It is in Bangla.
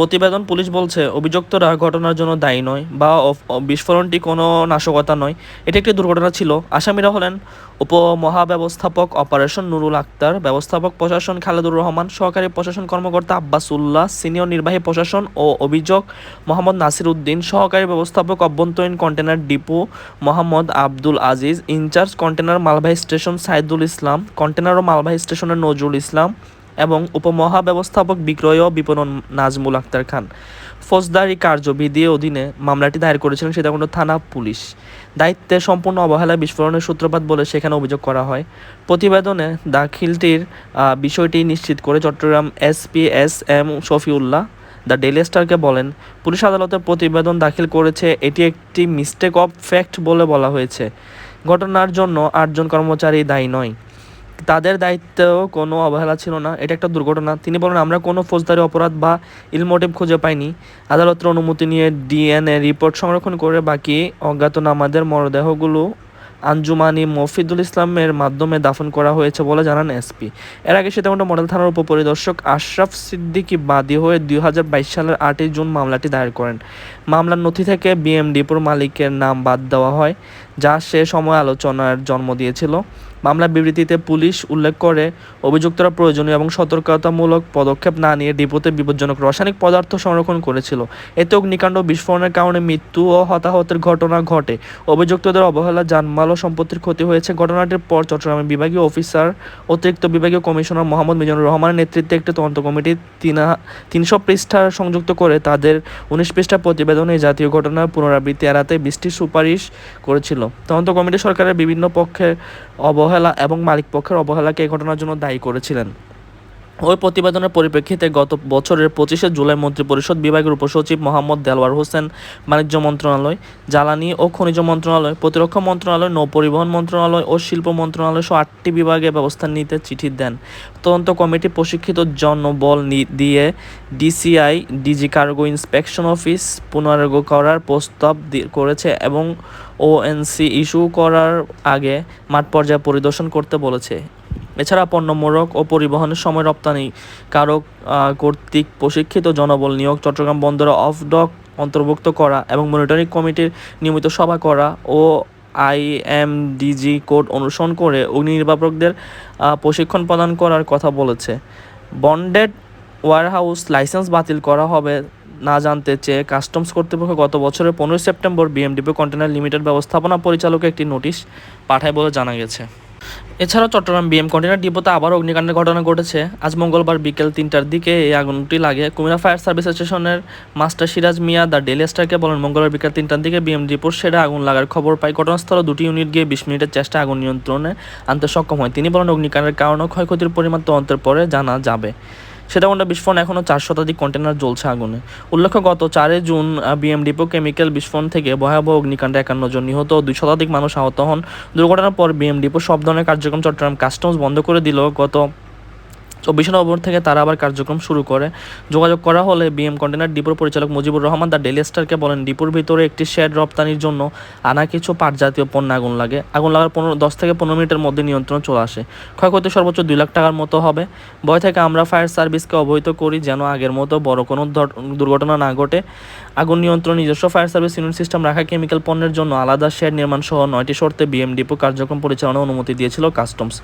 প্রতিবেদন পুলিশ বলছে, অভিযুক্তরা ঘটনার জন্য দায়ী নয় বা বিস্ফোরণটি কোনো নাশকতা নয়, এটি একটি দুর্ঘটনা ছিল। আসামিরা হলেন উপমহাব্যবস্থাপক অপারেশন নুরুল আক্তার, ব্যবস্থাপক প্রশাসন খালেদুর রহমান, সহকারী প্রশাসন কর্মকর্তা আব্বাস উল্লাহ, সিনিয়র নির্বাহী প্রশাসন ও অভিযোগ মোহাম্মদ নাসির উদ্দিন, সহকারী ব্যবস্থাপক অভ্যন্তরীণ container depot Mohammad Abdul Aziz, in-charge container মালবাহী স্টেশন সাইদুল ইসলাম, কন্টেনার ও মালবাহী স্টেশনের নজরুল ইসলাম এবং উপমহাব্যবস্থাপক বিক্রয় ও বিপণন নাজমুল আক্তার খান। ফৌজদারি কার্যবিধির অধীনে মামলাটি দায়ের করেছিলেন সীতাকুণ্ড থানা পুলিশ। দায়িত্বে সম্পূর্ণ অবহেলায় বিস্ফোরণের সূত্রপাত বলে সেখানে অভিযোগ করা হয়। প্রতিবেদনে দাখিলটির বিষয়টি নিশ্চিত করে Chattogram SP S M Shafiullah the Daily স্টারকে বলেন, পুলিশ আদালতে প্রতিবেদন দাখিল করেছে, এটি একটি মিস্টেক অফ ফ্যাক্ট বলে বলা হয়েছে। ঘটনার জন্য 8 জন কর্মচারী দায়ী নয়, তাদের দায়িত্বেও কোনো অবহেলা ছিল না, এটা একটা দুর্ঘটনা। তিনি বলেন, আমরা কোনো ফৌজদারি অপরাধ বা ইলমোটিভ খুঁজে পাইনি। আদালতের অনুমতি নিয়ে ডিএনএ রিপোর্ট সংরক্ষণ করে বাকি অজ্ঞাতনামাদের মরদেহগুলো আঞ্জুমানি মফিদুল ইসলামের মাধ্যমে দাফন করা হয়েছে বলে জানান এসপি। এর আগে সীতাকুণ্ড মডেল থানার উপপরিদর্শক আশরাফ সিদ্দিকী বাদী হয়ে 2022 সালের 8 জুন মামলাটি দায়ের করেন। মামলার নথি থেকে বিএম ডিপোর মালিকের নাম বাদ দেওয়া হয়, যা সে সময় আলোচনার জন্ম দিয়েছিল। মামলার বিবৃতিতে পুলিশ উল্লেখ করে, অভিযুক্তরা প্রয়োজনীয় এবং সতর্কতামূলক পদক্ষেপ না নিয়ে ডিপোতে বিপজ্জনক রাসায়নিক পদার্থ সংরক্ষণ করেছিল। এতে অগ্নিকাণ্ড বিস্ফোরণের কারণে মৃত্যু ও হতাহতের ঘটনা ঘটে। অভিযুক্তদের অবহেলা জানমাল ও সম্পত্তির ক্ষতি হয়েছে। ঘটনাটির পর চট্টগ্রামের বিভাগীয় অফিসার অতিরিক্ত বিভাগীয় কমিশনার মোহাম্মদ মিজানুর রহমানের নেতৃত্বে একটি তদন্ত কমিটি 300 পৃষ্ঠা সংযুক্ত করে তাদের 19 পৃষ্ঠা প্রতিবেদনে জাতীয় ঘটনার পুনরাবৃত্তি এড়াতে 20টি সুপারিশ করেছিল। তদন্ত কমিটি সরকারের বিভিন্ন পক্ষের অবহেলা এবং মালিক পক্ষের অবহেলাকে এই ঘটনার জন্য দায়ী করেছিলেন। ওই প্রতিবেদনের পরিপ্রেক্ষিতে গত বছরের 25 জুলাই মন্ত্রিপরিষদ বিভাগের উপসচিব মোহাম্মদ দেলওয়ার হোসেন বাণিজ্য মন্ত্রণালয়, জ্বালানি ও খনিজ মন্ত্রণালয়, প্রতিরক্ষা মন্ত্রণালয়, নৌপরিবহন মন্ত্রণালয় ও শিল্প মন্ত্রণালয় সহ 8টি বিভাগে ব্যবস্থা নিতে চিঠি দেন। তদন্ত কমিটি প্রশিক্ষিত জনবল দিয়ে DCI DG cargo inspection office পুনর্গ করার প্রস্তাব করেছে এবং ওএনসি ইস্যু করার আগে মাঠ পর্যায়ে পরিদর্শন করতে বলেছে। এছাড়া পণ্য মোড়ক ও পরিবহনের সময় রপ্তানিকারক কর্তৃক প্রশিক্ষিত জনবল নিয়োগ, চট্টগ্রাম বন্দরে অফ ডক অন্তর্ভুক্ত করা এবং মনিটরিং কমিটির নিয়মিত সভা করা ও আইএমডিজি কোড অনুসরণ করে অগ্নি নির্বাপকদের প্রশিক্ষণ প্রদান করার কথা বলেছে। বন্ডেড ওয়ারহাউস লাইসেন্স বাতিল করা হবে না জানতে চেয়ে কাস্টমস কর্তৃপক্ষ গত বছরের 15 সেপ্টেম্বর বিএমডিপি কন্টেনার লিমিটেড ব্যবস্থাপনা পরিচালককে একটি নোটিশ পাঠায় বলে জানা গেছে। এছাড়াও চট্টগ্রাম বিএম কন্টেনার ডিপোতে আবার অগ্নিকাণ্ডের ঘটনা ঘটেছে। আজ মঙ্গলবার বিকেল 3টার দিকে এই আগুনটি লাগে। কুমিল্লা ফায়ার সার্ভিস স্টেশনের master Siraj Mia the Daily স্টারকে বলেন, মঙ্গলবার বিকেল 3টার দিকে বিএম ডিপোর শেডে আগুন লাগার খবর পাই। ঘটনাস্থলে 2টি ইউনিট গিয়ে 20 মিনিটের চেষ্টায় আগুন নিয়ন্ত্রণে আনতে সক্ষম হয়। তিনি বলেন, অগ্নিকাণ্ডের কারণ ও ক্ষয়ক্ষতির পরিমাণ তদন্তের পরে জানা যাবে। সীতাকুণ্ড বিস্ফোরণ এখনও 4 শতাধিক কন্টেনার জ্বলছে আগুনে। উল্লেখ্য, গত 4 জুন বিএম ডিপো কেমিক্যাল বিস্ফোরণ থেকে ভয়াবহ অগ্নিকাণ্ডে 51 জন নিহত ও 2 শতাধিক মানুষ আহত হন। দুর্ঘটনার পর বিএম ডিপো সব ধরনের কার্যক্রম চট্টগ্রাম কাস্টমস বন্ধ করে দিল। গত 24 নভেম্বর থেকে তারা আবার কার্যক্রম শুরু করে। যোগাযোগ করা হলে বিএম কন্টেনার ডিপোর পরিচালক মুজিবুর রহমান দ্য ডেইলি স্টারকে বলেন, ডিপোর ভিতরে একটি শেড রপ্তানির জন্য আনা কিছু পাট জাতীয় পণ্যে আগুন লাগে। আগুন লাগার 10 থেকে 15 মিনিটের মধ্যে নিয়ন্ত্রণ চলে আসে। ক্ষয়ক্ষতি সর্বোচ্চ 2 লাখ টাকার মতো হবে। ভয় থেকে আমরা ফায়ার সার্ভিসকে অবহিত করি যেন আগের মতো বড় কোনো দুর্ঘটনা না ঘটে। আগুন নিয়ন্ত্রণ নিজস্ব ফায়ার সার্ভিস ইউনিট সিস্টেম রাখা, কেমিক্যাল পণ্যের জন্য আলাদা শেড নির্মাণ সহ 9টি শর্তে বিএম ডিপো কার্যক্রম পরিচালনার অনুমতি দিয়েছিল কাস্টমস।